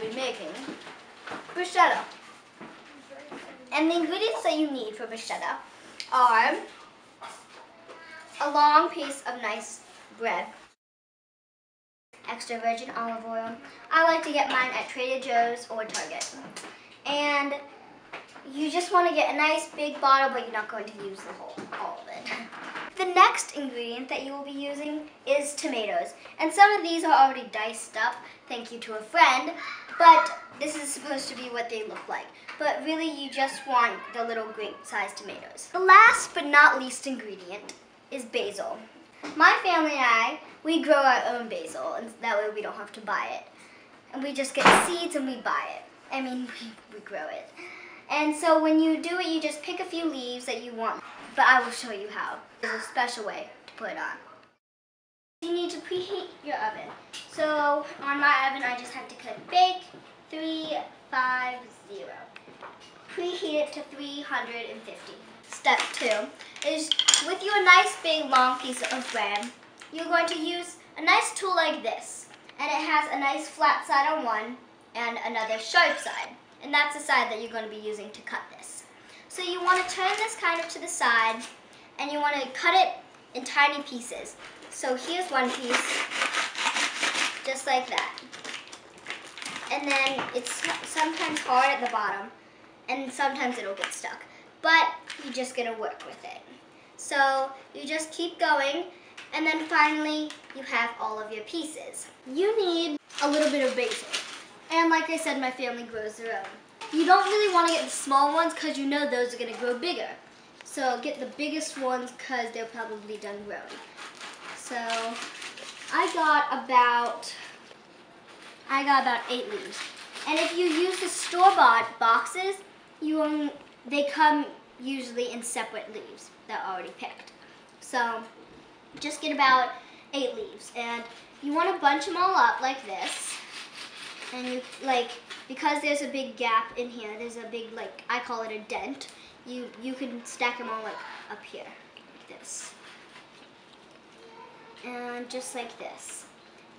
be making bruschetta. And the ingredients that you need for bruschetta are a long piece of nice bread, extra virgin olive oil. I like to get mine at Trader Joe's or Target. And you just want to get a nice big bottle, but you're not going to use all of it. The next ingredient that you will be using is tomatoes. And some of these are already diced up, thank you to a friend, but this is supposed to be what they look like. But really, you just want the little grape-sized tomatoes. The last but not least ingredient is basil. My family and I, we grow our own basil, and that way we don't have to buy it. And we just get seeds and we buy it. I mean, we grow it. And so when you do it, you just pick a few leaves that you want. But I will show you how. There's a special way to put it on. You need to preheat your oven. So on my oven, I just have to click bake 350. Preheat it to 350. Step 2 is with your nice big long piece of bread, you're going to use a nice tool like this. And it has a nice flat side on one and another sharp side. And that's the side that you're going to be using to cut this. So you want to turn this kind of to the side, and you want to cut it in tiny pieces. So here's one piece, just like that. And then it's sometimes hard at the bottom, and sometimes it'll get stuck. But you're just going to work with it. So you just keep going, and then finally you have all of your pieces. You need a little bit of basil. And like I said, my family grows their own. You don't really want to get the small ones because you know those are going to grow bigger. So get the biggest ones because they're probably done growing. So I got about 8 leaves. And if you use the store-bought boxes, they come usually in separate leaves that are already picked. So just get about 8 leaves. And you want to bunch them all up like this. And you, because there's a big gap in here, there's a big, I call it a dent, you can stack them all up here, like this. And just like this.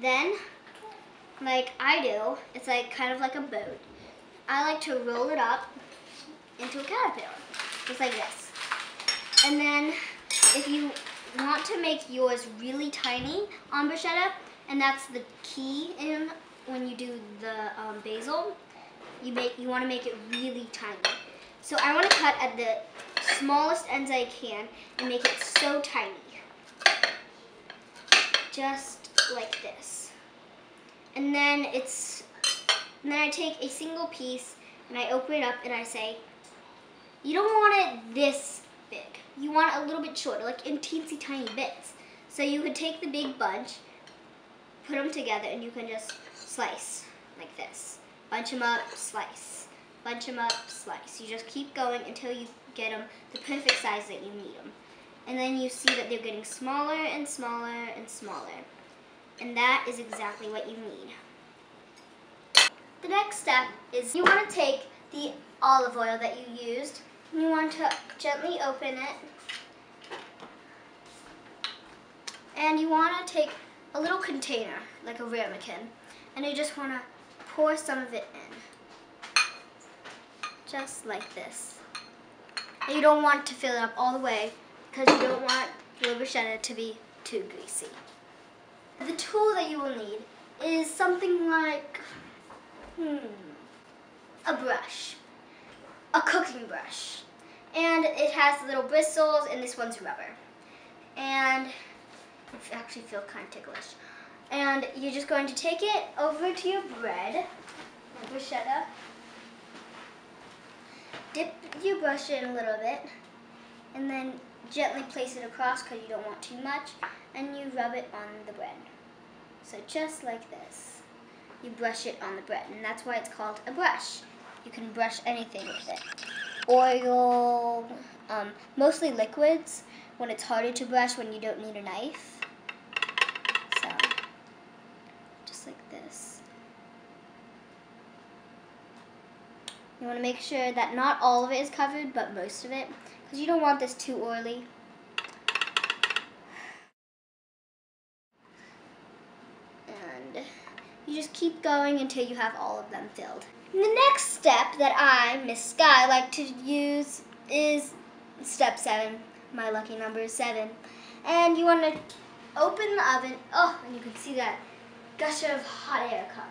Then, like I do, it's kind of like a boat. I like to roll it up into a caterpillar, just like this. And then, if you want to make yours really tiny on bruschetta, and that's the key in when you do the basil, you want to make it really tiny. So I want to cut at the smallest ends I can and make it so tiny. Just like this. And then I take a single piece and I open it up and I say, you don't want it this big. You want it a little bit shorter, like in teensy tiny bits. So you could take the big bunch, put them together, and you can just slice like this. Bunch them up, slice. Bunch them up, slice. You just keep going until you get them the perfect size that you need them. And then you see that they're getting smaller and smaller and smaller. And that is exactly what you need. The next step is you want to take the olive oil that you used, and you want to gently open it. And you want to take a little container, like a ramekin, and you just want to pour some of it in. Just like this. And you don't want to fill it up all the way because you don't want your bruschetta to be too greasy. The tool that you will need is something like a brush, a cooking brush. And it has little bristles, and this one's rubber. And it actually feels kind of ticklish. And you're just going to take it over to your bread, bruschetta. Dip your brush in a little bit, and then gently place it across because you don't want too much, and you rub it on the bread. So just like this. You brush it on the bread, and that's why it's called a brush. You can brush anything with it. Oil, mostly liquids, when it's harder to brush when you don't need a knife. So, just like this. You want to make sure that not all of it is covered, but most of it, because you don't want this too oily. And you You just keep going until you have all of them filled. And the next step that I, Miss Skye, like to use is step 7. My lucky number is 7. And you want to open the oven. Oh, and you can see that gush of hot air come.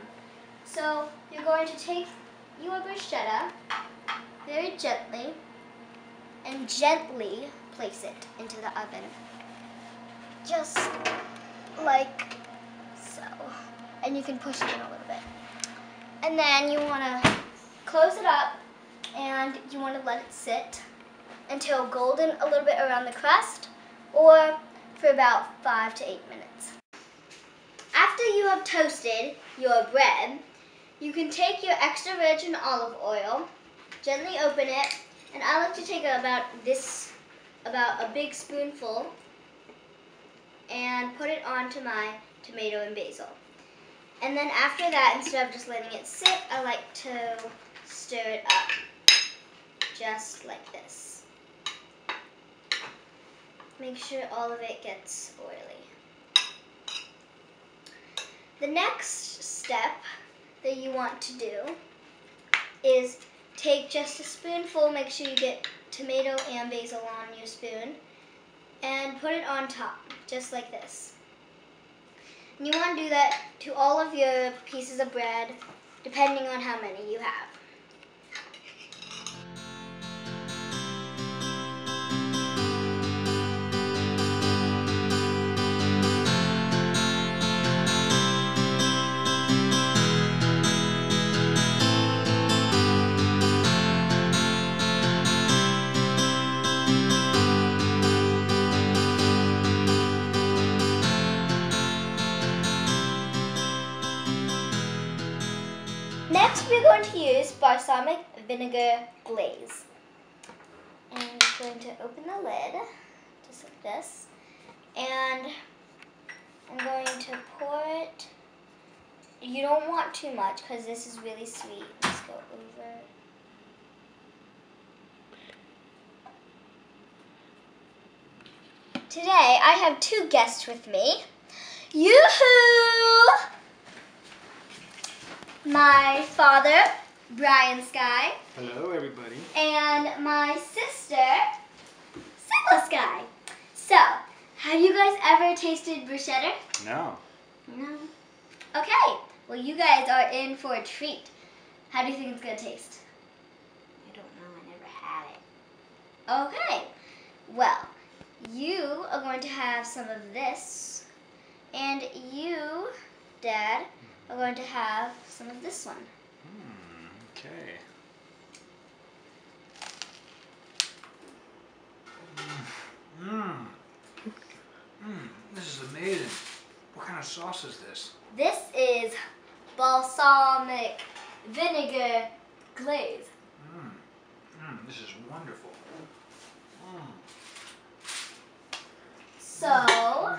So you're going to take your bruschetta very gently and gently place it into the oven. Just like so. And you can push it in a little bit. And then you want to close it up and you want to let it sit until golden a little bit around the crust, or for about 5 to 8 minutes. After you have toasted your bread, you can take your extra virgin olive oil, gently open it, and I like to take about a big spoonful, and put it onto my tomato and basil. And then after that, instead of just letting it sit, I like to stir it up, just like this. Make sure all of it gets oily. The next step that you want to do is take just a spoonful, make sure you get tomato and basil on your spoon, and put it on top, just like this. And you want to do that to all of your pieces of bread, depending on how many you have. Next, we're going to use balsamic vinegar glaze. And I'm going to open the lid, just like this. And I'm going to pour it. You don't want too much because this is really sweet. Let's go over. Today, I have 2 guests with me. Yoo-hoo! My father, Brian Skye. Hello, everybody. And my sister, Stella Skye. So, have you guys ever tasted bruschetta? No. No. Okay, well you guys are in for a treat. How do you think it's going to taste? I don't know, I never had it. Okay, well, you are going to have some of this, and you, Dad, are going to have some of this one. Okay. This is amazing. What kind of sauce is this? This is balsamic vinegar glaze. This is wonderful. So,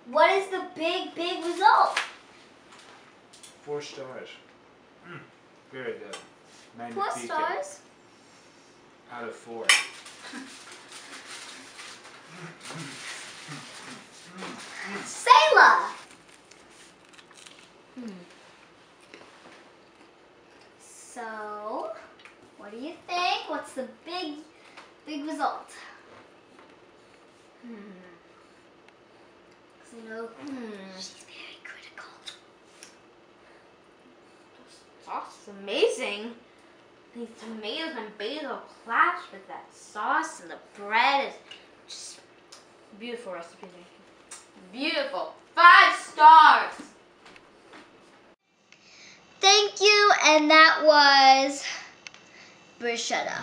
what is the big result? 4 stars. Very good. 4 Magnifique. stars? Out of 4. Sayla! So, what do you think? What's the big result? You know, she's very critical. The sauce is amazing. These tomatoes and basil clash with that sauce, and the bread is just beautiful recipe. Beautiful. 5 stars. Thank you, and that was bruschetta.